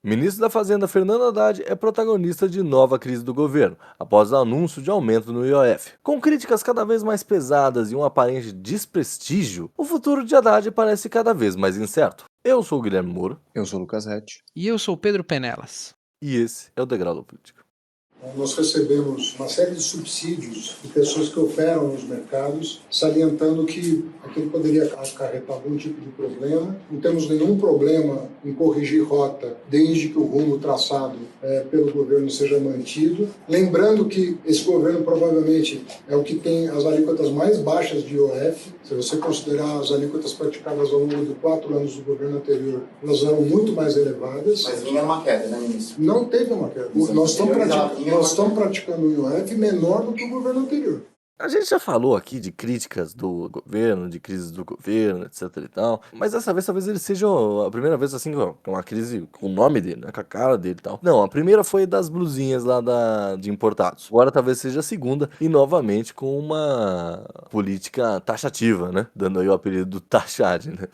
Ministro da Fazenda Fernando Haddad é protagonista de nova crise do governo, após o anúncio de aumento no IOF. Com críticas cada vez mais pesadas e um aparente desprestígio, o futuro de Haddad parece cada vez mais incerto. Eu sou o Guilherme Moura. Eu sou o Lucas Rett. E eu sou o Pedro Penelas. E esse é o Degrau da Política. Nós recebemos uma série de subsídios de pessoas que operam nos mercados, salientando que aquilo poderia acarretar algum tipo de problema. Não temos nenhum problema em corrigir rota, desde que o rumo traçado pelo governo seja mantido. Lembrando que esse governo provavelmente é o que tem as alíquotas mais baixas de IOF. Se você considerar as alíquotas praticadas ao longo de 4 anos do governo anterior, elas eram muito mais elevadas. Mas vinha uma queda, né, ministro? Não teve uma queda. Nós estamos praticando um IOF menor do que o governo anterior. A gente já falou aqui de críticas do governo, de crises do governo, etc e tal, mas dessa vez talvez ele seja a primeira vez assim com uma crise com o nome dele, né, com a cara dele e tal. Não, a primeira foi das blusinhas lá de importados. Agora talvez seja a segunda e novamente com uma política taxativa, né, dando aí o apelido do taxade, né.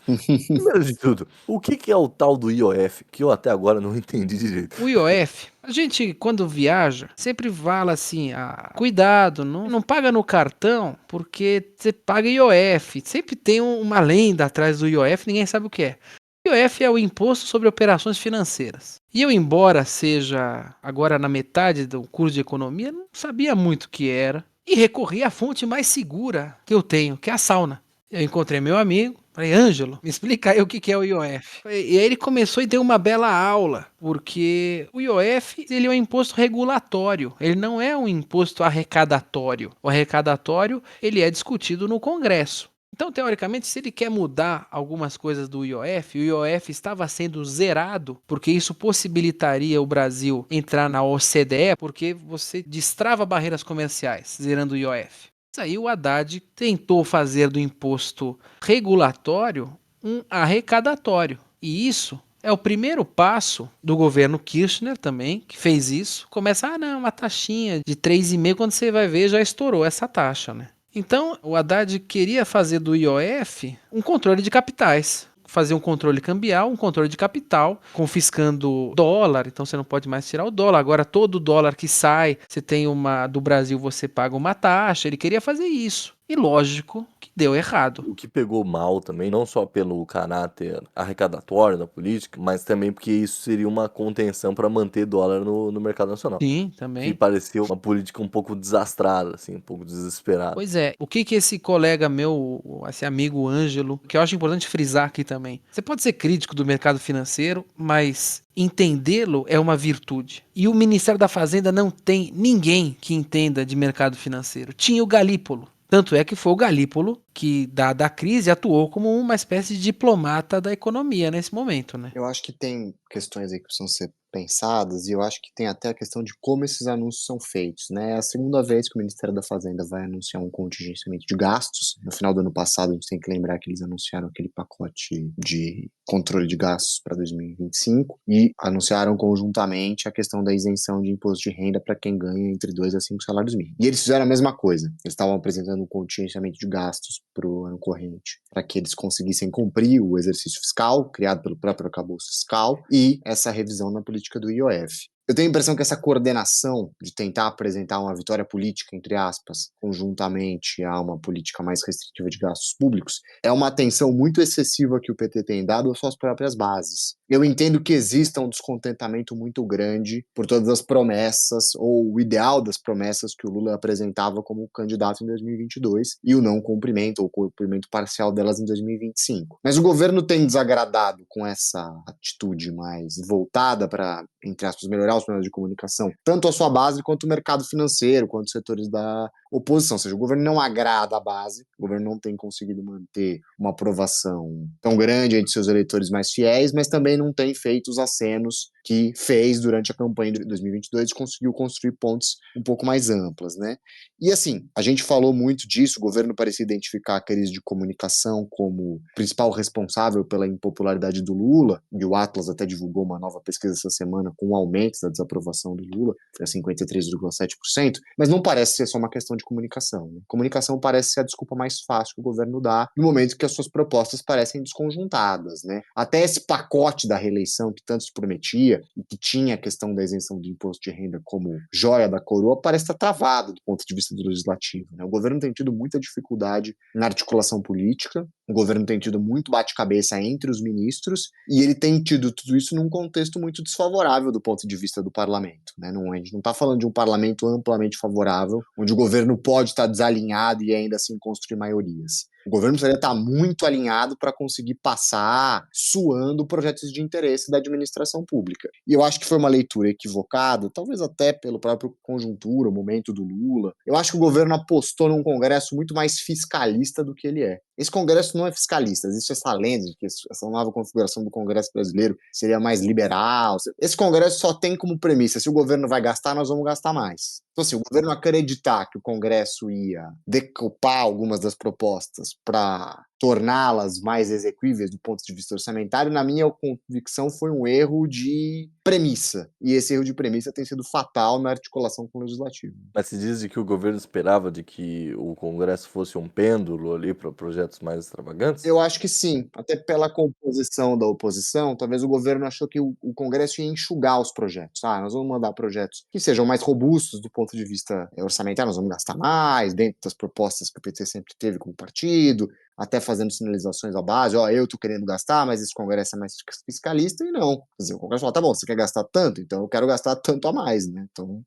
Primeiro de tudo, o que é o tal do IOF, que eu até agora não entendi direito? O IOF, a gente quando viaja, sempre fala assim, cuidado, não paga no cartão, porque você paga IOF. Sempre tem uma lenda atrás do IOF, ninguém sabe o que é. O IOF é o Imposto sobre Operações Financeiras. E eu, embora seja agora na metade do curso de economia, não sabia muito o que era. E recorri à fonte mais segura que eu tenho, que é a sauna. Eu encontrei meu amigo, falei, Ângelo, me explica aí o que é o IOF. E aí ele começou e deu uma bela aula, porque o IOF ele é um imposto regulatório, ele não é um imposto arrecadatório. O arrecadatório ele é discutido no Congresso. Então, teoricamente, se ele quer mudar algumas coisas do IOF, o IOF estava sendo zerado, porque isso possibilitaria o Brasil entrar na OCDE, porque você destrava barreiras comerciais, zerando o IOF. Aí o Haddad tentou fazer do imposto regulatório um arrecadatório. E isso é o primeiro passo do governo Kirchner também, que fez isso. Começa, não, uma taxinha de 3,5, quando você vai ver já estourou essa taxa, né? Então o Haddad queria fazer do IOF um controle de capitais. Fazer um controle cambial, um controle de capital, confiscando dólar, então você não pode mais tirar o dólar. Agora todo dólar que sai, você tem do Brasil, você paga uma taxa. Ele queria fazer isso. E lógico que deu errado. O que pegou mal também, não só pelo caráter arrecadatório da política, mas também porque isso seria uma contenção para manter dólar no mercado nacional. Sim, Que também. pareceu uma política um pouco desastrada, assim, um pouco desesperada. Pois é, o que esse colega meu, esse amigo Ângelo, que eu acho importante frisar aqui também. Você pode ser crítico do mercado financeiro, mas entendê-lo é uma virtude. E o Ministério da Fazenda não tem ninguém que entenda de mercado financeiro. Tinha o Galípolo. Tanto é que foi o Galípolo que, dada a crise, atuou como uma espécie de diplomata da economia nesse momento, né? Eu acho que tem questões aí que precisam ser pensadas e eu acho que tem até a questão de como esses anúncios são feitos, né? É a segunda vez que o Ministério da Fazenda vai anunciar um contingenciamento de gastos. No final do ano passado, a gente tem que lembrar que eles anunciaram aquele pacote de controle de gastos para 2025 e anunciaram conjuntamente a questão da isenção de imposto de renda para quem ganha entre 2 a 5 salários mínimos. E eles fizeram a mesma coisa. Eles estavam apresentando um contingenciamento de gastos para o ano corrente, para que eles conseguissem cumprir o exercício fiscal criado pelo próprio arcabouço fiscal e essa revisão na política do IOF. Eu tenho a impressão que essa coordenação de tentar apresentar uma vitória política, entre aspas, conjuntamente a uma política mais restritiva de gastos públicos, é uma atenção muito excessiva que o PT tem dado às suas próprias bases. Eu entendo que exista um descontentamento muito grande por todas as promessas, ou o ideal das promessas que o Lula apresentava como candidato em 2022, e o não cumprimento, ou cumprimento parcial delas em 2025. Mas o governo tem desagradado com essa atitude mais voltada para, entre aspas, melhorar os problemas de comunicação, tanto a sua base quanto o mercado financeiro, quanto os setores da oposição. Ou seja, o governo não agrada a base, o governo não tem conseguido manter uma aprovação tão grande entre seus eleitores mais fiéis, mas também não tem feito os acenos que fez durante a campanha de 2022 e conseguiu construir pontes um pouco mais amplas, né? E assim, a gente falou muito disso, o governo parecia identificar a crise de comunicação como principal responsável pela impopularidade do Lula, e o Atlas até divulgou uma nova pesquisa essa semana com um aumento da desaprovação do Lula, foi a 53,7%, mas não parece ser só uma questão de comunicação, né? Comunicação parece ser a desculpa mais fácil que o governo dá no momento que as suas propostas parecem desconjuntadas, né? Até esse pacote da reeleição que tanto se prometia e que tinha a questão da isenção do imposto de renda como joia da coroa parece estar travado do ponto de vista do legislativo, né? O governo tem tido muita dificuldade na articulação política, o governo tem tido muito bate-cabeça entre os ministros e ele tem tido tudo isso num contexto muito desfavorável do ponto de vista do parlamento, né? A gente não está falando de um parlamento amplamente favorável, onde o governo pode estar desalinhado e ainda assim construir maiorias. O governo precisaria estar muito alinhado para conseguir passar suando projetos de interesse da administração pública. E eu acho que foi uma leitura equivocada, talvez até pelo próprio conjuntura, o momento do Lula. Eu acho que o governo apostou num Congresso muito mais fiscalista do que ele é. Esse Congresso não é fiscalista, existe essa lenda de que essa nova configuração do Congresso brasileiro seria mais liberal. Esse Congresso só tem como premissa, se o governo vai gastar, nós vamos gastar mais. Então, se o governo acreditar que o Congresso ia decupar algumas das propostas para torná-las mais exequíveis do ponto de vista orçamentário, na minha convicção foi um erro de premissa. E esse erro de premissa tem sido fatal na articulação com o legislativo. Mas se diz de que o governo esperava de que o Congresso fosse um pêndulo ali para projetos mais extravagantes? Eu acho que sim, até pela composição da oposição, talvez o governo achou que o Congresso ia enxugar os projetos. Nós vamos mandar projetos que sejam mais robustos do ponto de vista orçamentário, nós vamos gastar mais, dentro das propostas que o PT sempre teve como partido, até fazendo sinalizações à base, eu tô querendo gastar, mas esse Congresso é mais fiscalista, e não. Quer dizer, o Congresso fala, tá bom, você quer gastar tanto, então eu quero gastar tanto a mais, né? Então,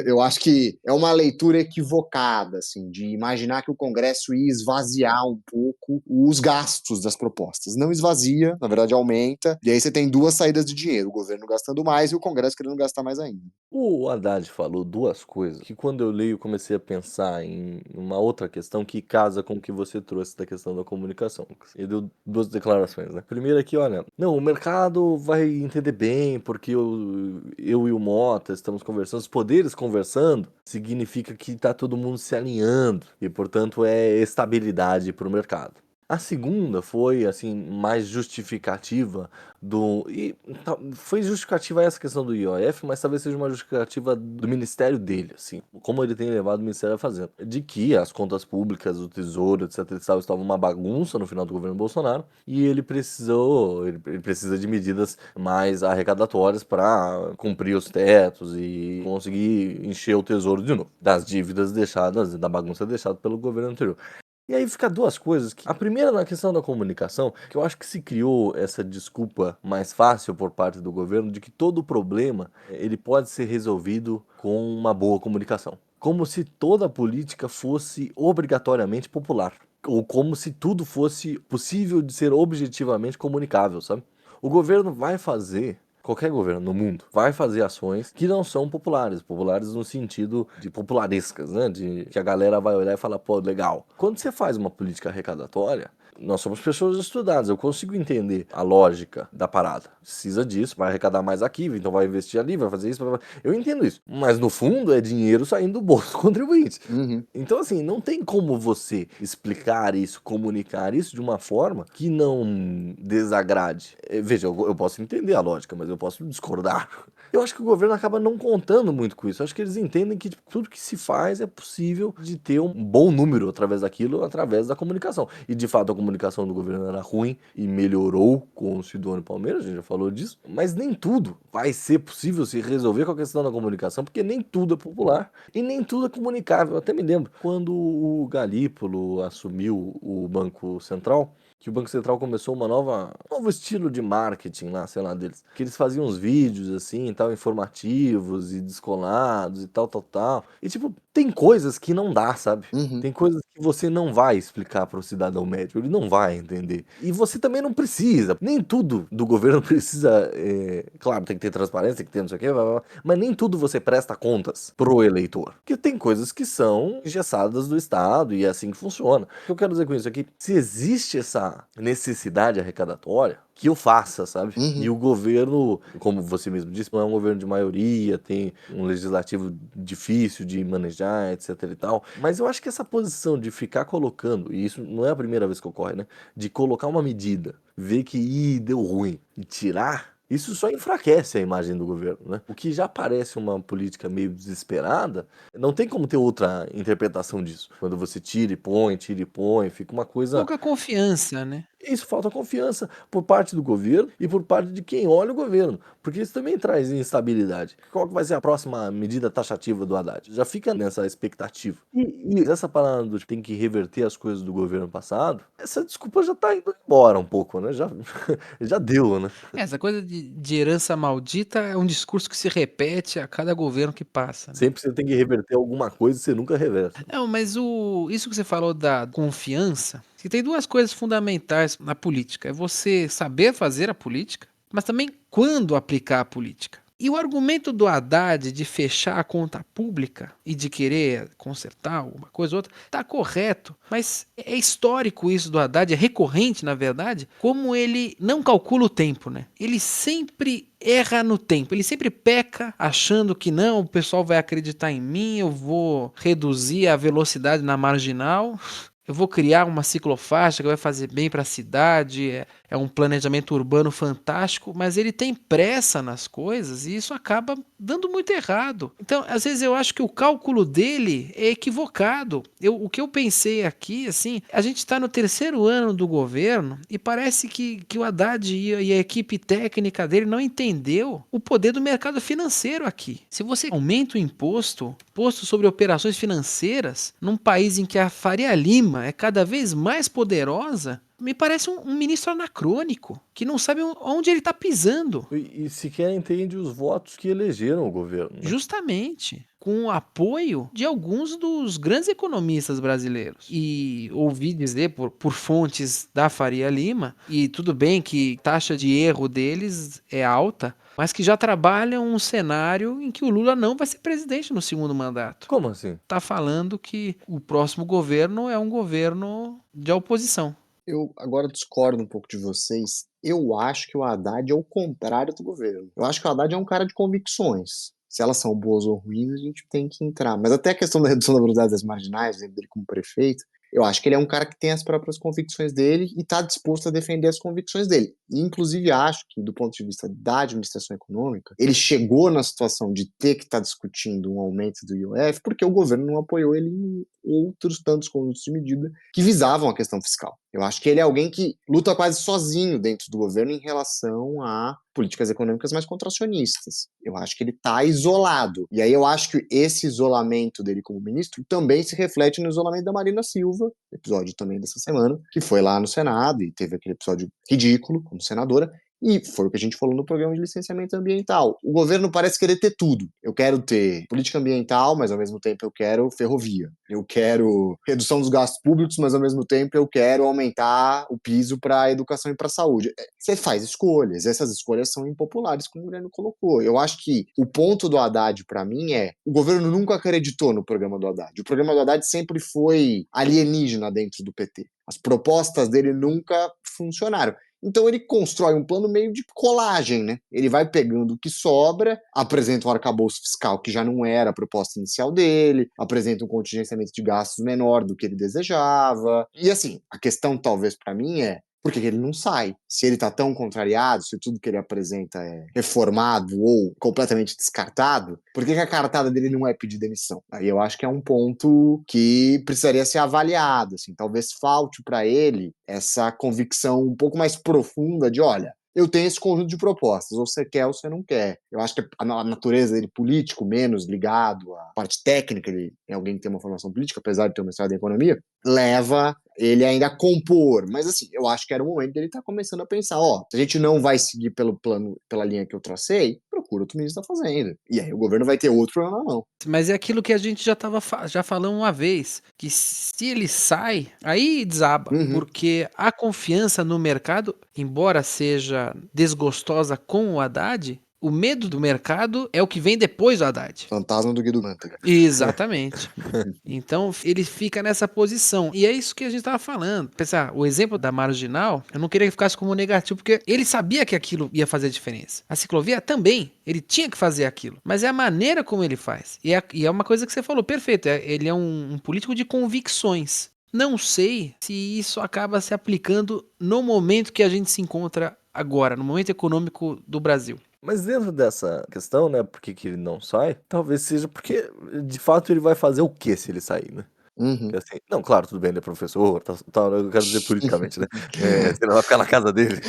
eu acho que é uma leitura equivocada, assim, de imaginar que o Congresso ia esvaziar um pouco os gastos das propostas. Não esvazia, na verdade aumenta, e aí você tem duas saídas de dinheiro, o governo gastando mais e o Congresso querendo gastar mais ainda. O Haddad falou duas coisas que quando eu leio comecei a pensar em uma outra questão que casa com o que você trouxe da questão da comunicação. Ele deu duas declarações, né? Primeiro aqui, olha, não, o mercado vai entender bem porque eu e o Mota estamos conversando, os poderes conversando, significa que tá todo mundo se alinhando e, portanto, é estabilidade para o mercado. A segunda foi, assim, mais justificativa foi justificativa essa questão do IOF, mas talvez seja uma justificativa do ministério dele, assim, como ele tem levado o Ministério a fazer, de que as contas públicas, o Tesouro, etc, estavam uma bagunça no final do governo Bolsonaro, e ele precisa de medidas mais arrecadatórias para cumprir os tetos e conseguir encher o Tesouro de novo, das dívidas deixadas, da bagunça deixada pelo governo anterior. E aí fica duas coisas. A primeira, na questão da comunicação, que eu acho que se criou essa desculpa mais fácil por parte do governo de que todo problema ele pode ser resolvido com uma boa comunicação. Como se toda política fosse obrigatoriamente popular. Ou como se tudo fosse possível de ser objetivamente comunicável, sabe? O governo vai fazer... Qualquer governo no mundo vai fazer ações que não são populares no sentido de popularescas, né? De que a galera vai olhar e falar, pô, legal. Quando você faz uma política arrecadatória, nós somos pessoas estudadas, eu consigo entender a lógica da parada. Precisa disso, vai arrecadar mais aqui, então vai investir ali, vai fazer isso, eu entendo isso. Mas no fundo é dinheiro saindo do bolso do contribuinte. Então assim, não tem como você explicar isso, comunicar isso de uma forma que não desagrade. Veja, eu posso entender a lógica, mas eu posso discordar. Eu acho que o governo acaba não contando muito com isso. Eu acho que eles entendem que tudo que se faz é possível de ter um bom número através daquilo, através da comunicação. E de fato a comunicação do governo era ruim e melhorou com o Sidônio Palmeira, a gente já falou disso. Mas nem tudo vai ser possível se resolver com a questão da comunicação, porque nem tudo é popular e nem tudo é comunicável. Eu até me lembro, quando o Galípolo assumiu o Banco Central, que o Banco Central começou um novo estilo de marketing lá, sei lá, deles. Que eles faziam uns vídeos, assim, tal, informativos e descolados e tal. E, tipo, tem coisas que não dá, sabe? Tem coisas que você não vai explicar para o cidadão médio, ele não vai entender. E você também não precisa. Nem tudo do governo precisa, claro, tem que ter transparência, tem que ter não sei o quê, mas nem tudo você presta contas pro eleitor. Porque tem coisas que são engessadas do Estado e é assim que funciona. O que eu quero dizer com isso aqui, se existe essa necessidade arrecadatória, que eu faça, sabe? E o governo, como você mesmo disse, não é um governo de maioria, tem um legislativo difícil de manejar, etc e tal. Mas eu acho que essa posição de ficar colocando, e isso não é a primeira vez que ocorre, né? De colocar uma medida, ver que deu ruim e tirar, Isso só enfraquece a imagem do governo, né? O que já parece uma política meio desesperada, não tem como ter outra interpretação disso. Quando você tira e põe, fica uma coisa. Pouca confiança, né? Isso, falta confiança por parte do governo e por parte de quem olha o governo, porque isso também traz instabilidade. Qual que vai ser a próxima medida taxativa do Haddad? Já fica nessa expectativa. E essa parada do tem que reverter as coisas do governo passado, essa desculpa já tá indo embora um pouco, né? Já, já deu, né? Essa coisa de herança maldita é um discurso que se repete a cada governo que passa, né? Sempre você tem que reverter alguma coisa e você nunca reverte. Não, mas isso que você falou da confiança, que tem duas coisas fundamentais na política. É você saber fazer a política, mas também quando aplicar a política. E o argumento do Haddad de fechar a conta pública e de querer consertar alguma coisa ou outra, está correto, mas é histórico isso do Haddad, é recorrente na verdade, como ele não calcula o tempo, né? Ele sempre erra no tempo, ele sempre peca achando que não, o pessoal vai acreditar em mim, eu vou reduzir a velocidade na marginal. Eu vou criar uma ciclofaixa que vai fazer bem para a cidade, é um planejamento urbano fantástico, mas ele tem pressa nas coisas e isso acaba dando muito errado. Então, às vezes eu acho que o cálculo dele é equivocado. O que eu pensei aqui, assim, a gente está no terceiro ano do governo e parece que o Haddad e a equipe técnica dele não entendeu o poder do mercado financeiro aqui. Se você aumenta o imposto sobre operações financeiras, num país em que a Faria Lima é cada vez mais poderosa, me parece um ministro anacrônico, que não sabe onde ele está pisando. E sequer entende os votos que elegeram o governo, né? Justamente com o apoio de alguns dos grandes economistas brasileiros. E ouvi dizer por fontes da Faria Lima, e tudo bem que taxa de erro deles é alta, mas que já trabalham um cenário em que o Lula não vai ser presidente no segundo mandato. Como assim? Está falando que o próximo governo é um governo de oposição. Eu agora discordo um pouco de vocês. Eu acho que o Haddad é o contrário do governo. Eu acho que o Haddad é um cara de convicções. Se elas são boas ou ruins, a gente tem que entrar. Mas até a questão da redução da velocidade das marginais, dele como prefeito, eu acho que ele é um cara que tem as próprias convicções dele e está disposto a defender as convicções dele. E, inclusive, acho que, do ponto de vista da administração econômica, ele chegou na situação de ter que estar discutindo um aumento do IOF porque o governo não apoiou ele em outros tantos conjuntos de medida que visavam a questão fiscal. Eu acho que ele é alguém que luta quase sozinho dentro do governo em relação a políticas econômicas mais contracionistas. Eu acho que ele está isolado. E aí eu acho que esse isolamento dele como ministro também se reflete no isolamento da Marina Silva, episódio também dessa semana, que foi lá no Senado e teve aquele episódio ridículo como senadora. E foi o que a gente falou no programa de licenciamento ambiental. O governo parece querer ter tudo. Eu quero ter política ambiental, mas ao mesmo tempo eu quero ferrovia. Eu quero redução dos gastos públicos, mas ao mesmo tempo eu quero aumentar o piso para a educação e para a saúde. Você faz escolhas. Essas escolhas são impopulares, como o Guilherme colocou. Eu acho que o ponto do Haddad, para mim, é o governo nunca acreditou no programa do Haddad. O programa do Haddad sempre foi alienígena dentro do PT. As propostas dele nunca funcionaram. Então ele constrói um plano meio de colagem, né? Ele vai pegando o que sobra, apresenta um arcabouço fiscal que já não era a proposta inicial dele, apresenta um contingenciamento de gastos menor do que ele desejava. E assim, a questão talvez para mim é por que ele não sai? Se ele está tão contrariado, se tudo que ele apresenta é reformado ou completamente descartado, por que a cartada dele não é pedir demissão? Aí eu acho que é um ponto que precisaria ser avaliado. Assim, talvez falte para ele essa convicção um pouco mais profunda de, olha, eu tenho esse conjunto de propostas, ou você quer ou você não quer. Eu acho que a natureza dele político, menos ligado à parte técnica, ele é alguém que tem uma formação política, apesar de ter um mestrado em economia, leva ele ainda a compor. Mas assim, eu acho que era o momento dele estar começando a pensar, se a gente não vai seguir pelo plano, pela linha que eu tracei, procura outro ministro da Fazenda. E aí o governo vai ter outro problema na mão. Mas é aquilo que a gente já falou uma vez, que se ele sai, aí desaba, porque a confiança no mercado, embora seja desgostosa com o Haddad, o medo do mercado é o que vem depois do Haddad. Fantasma do Guido Mantega. Exatamente. Então ele fica nessa posição. E é isso que a gente estava falando. Pensar, o exemplo da marginal, eu não queria que ficasse como negativo, porque ele sabia que aquilo ia fazer diferença. A ciclovia também, ele tinha que fazer aquilo. Mas é a maneira como ele faz. E é uma coisa que você falou, perfeito. Ele é um político de convicções. Não sei se isso acaba se aplicando no momento que a gente se encontra agora, no momento econômico do Brasil. Mas dentro dessa questão, né, por que que ele não sai, talvez seja porque, de fato, ele vai fazer o que se ele sair, né? Uhum. Porque assim, não, claro, tudo bem, ele é professor, tal, eu quero dizer politicamente, né? Você não vai ficar na casa dele.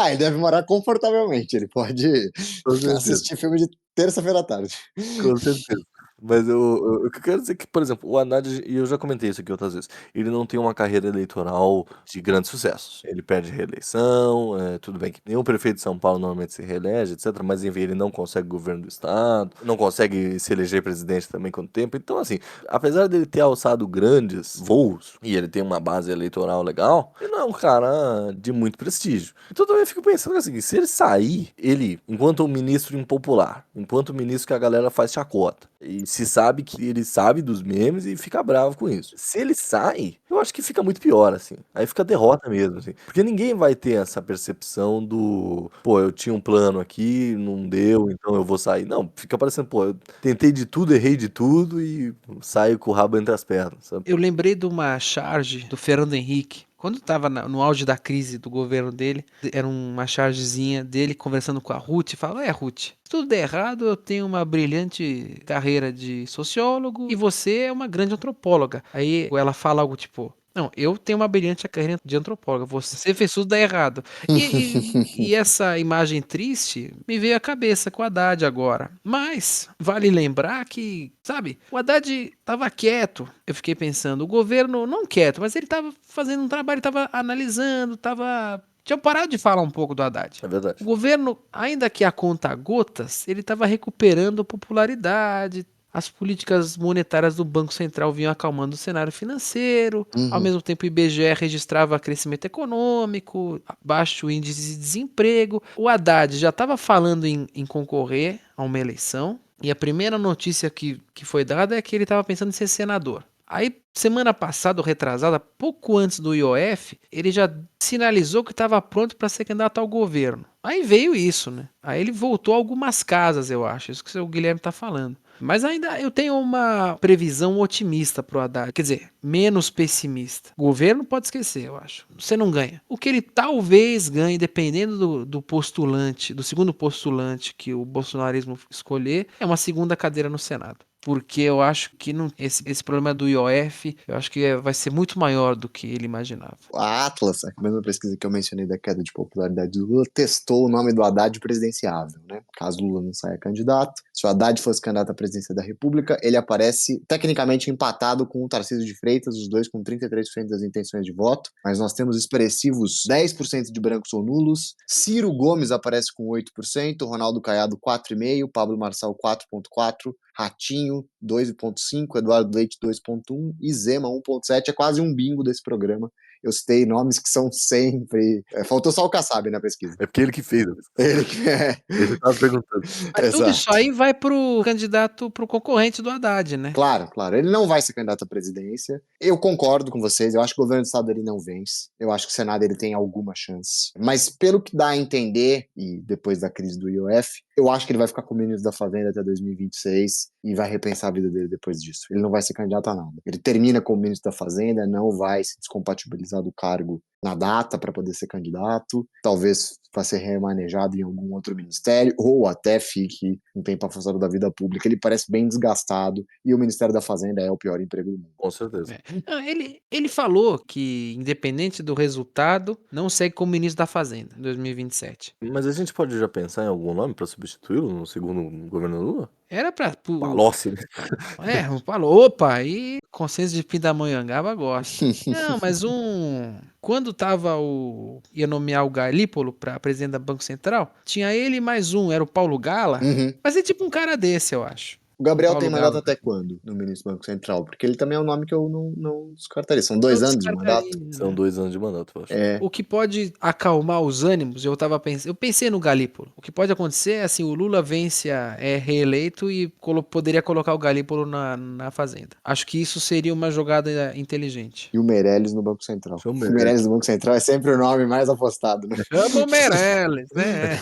Ele deve morar confortavelmente. Ele pode Com certeza. assistir filme de terça-feira à tarde. Com certeza. Mas o que eu quero dizer é que, por exemplo, o Haddad, e eu já comentei isso aqui outras vezes, ele não tem uma carreira eleitoral de grandes sucessos. Ele perde reeleição, tudo bem que nenhum prefeito de São Paulo normalmente se reelege, etc. Mas enfim, ele não consegue governo do estado, não consegue se eleger presidente também com o tempo. Então, assim, apesar dele ter alçado grandes voos e ele tem uma base eleitoral legal, ele não é um cara de muito prestígio. Então, eu também fico pensando assim, se ele sair, ele, enquanto um ministro impopular, enquanto um ministro que a galera faz chacota, e se sabe que ele sabe dos memes e fica bravo com isso. Se ele sai, eu acho que fica muito pior, assim. Aí fica derrota mesmo, assim. Porque ninguém vai ter essa percepção do, pô, eu tinha um plano aqui, não deu, então eu vou sair. Não, fica parecendo, pô, eu tentei de tudo, errei de tudo e saio com o rabo entre as pernas, sabe? Eu lembrei de uma charge do Fernando Henrique, quando estava no auge da crise do governo dele, era uma chargezinha dele conversando com a Ruth, e fala, Ruth, se tudo der errado, eu tenho uma brilhante carreira de sociólogo e você é uma grande antropóloga. Aí ela fala algo tipo, não, eu tenho uma brilhante carreira de antropóloga, você fez tudo dar errado. E essa imagem triste me veio à cabeça com o Haddad agora. Mas vale lembrar que, sabe, o Haddad estava quieto. Eu fiquei pensando, o governo não quieto, mas ele estava fazendo um trabalho, estava analisando, tinha parado de falar um pouco do Haddad. É verdade. O governo, ainda que a conta gotas, ele estava recuperando popularidade. As políticas monetárias do Banco Central vinham acalmando o cenário financeiro. Ao mesmo tempo, o IBGE registrava crescimento econômico, baixo índice de desemprego. O Haddad já estava falando em concorrer a uma eleição. E a primeira notícia que foi dada é que ele estava pensando em ser senador. Aí, semana passada, ou retrasada, pouco antes do IOF, ele já sinalizou que estava pronto para ser candidato ao governo. Aí veio isso, né? Aí ele voltou a algumas casas, eu acho. Isso que o Guilherme está falando. Mas ainda eu tenho uma previsão otimista pro Haddad. Quer dizer, menos pessimista. O governo pode esquecer, eu acho. Você não ganha. O que ele talvez ganhe, dependendo do postulante, do segundo postulante que o bolsonarismo escolher, é uma segunda cadeira no Senado. Porque eu acho que esse problema do IOF, eu acho que vai ser muito maior do que ele imaginava. A Atlas, a mesma pesquisa que eu mencionei da queda de popularidade do Lula, testou o nome do Haddad presidenciável, né? Caso Lula não saia candidato. Se o Haddad fosse candidato à presidência da República, ele aparece tecnicamente empatado com o Tarcísio de Freitas, os dois com 33% das intenções de voto, mas nós temos expressivos 10% de brancos ou nulos. Ciro Gomes aparece com 8%, Ronaldo Caiado 4,5%, Pablo Marçal 4,4%, Ratinho 2,5%, Eduardo Leite 2,1% e Zema 1,7%. É quase um bingo desse programa. Eu citei nomes que são sempre... faltou só o Kassab na pesquisa. É porque ele que fez. Ele que Ele tava perguntando. Mas tudo isso Exato. aí vai pro candidato, pro concorrente do Haddad, né? Claro, claro. Ele não vai ser candidato à presidência. Eu concordo com vocês. Eu acho que o governo do estado ele não vence. Eu acho que o Senado ele tem alguma chance. Mas pelo que dá a entender, e depois da crise do IOF, eu acho que ele vai ficar como ministro da Fazenda até 2026 e vai repensar a vida dele depois disso. Ele não vai ser candidato a nada. Ele termina como ministro da Fazenda, não vai se descompatibilizar do cargo na data para poder ser candidato, talvez vá ser remanejado em algum outro ministério, ou até fique um tempo afastado da vida pública. Ele parece bem desgastado, e o Ministério da Fazenda é o pior emprego do mundo. Com certeza. Ele falou que, independente do resultado, não segue como ministro da Fazenda em 2027. Mas a gente pode já pensar em algum nome pra substituí-lo no segundo governo Lula? Era pra. Palocci, né? Falou, opa, aí consenso de Pindamonhangaba gosta. Não, mas quando ia nomear o Galípolo pra presidente da Banco Central, tinha ele e mais era o Paulo Gala. Mas é tipo um cara desse, eu acho. O Gabriel Paulo tem mandato Gala. até quando no ministro do Banco Central? Porque ele também é um nome que eu não descartaria. São 2 Eu anos de mandato? descartaria, São né? 2 anos de mandato, eu acho. O que pode acalmar os ânimos, eu pensei no Galípolo. O que pode acontecer é assim, o Lula é reeleito e poderia colocar o Galípolo na Fazenda. Acho que isso seria uma jogada inteligente. E o Meirelles no Banco Central. Chama o O Meirelles. Meirelles no Banco Central é sempre o nome mais apostado, né? Chama o Meirelles, né?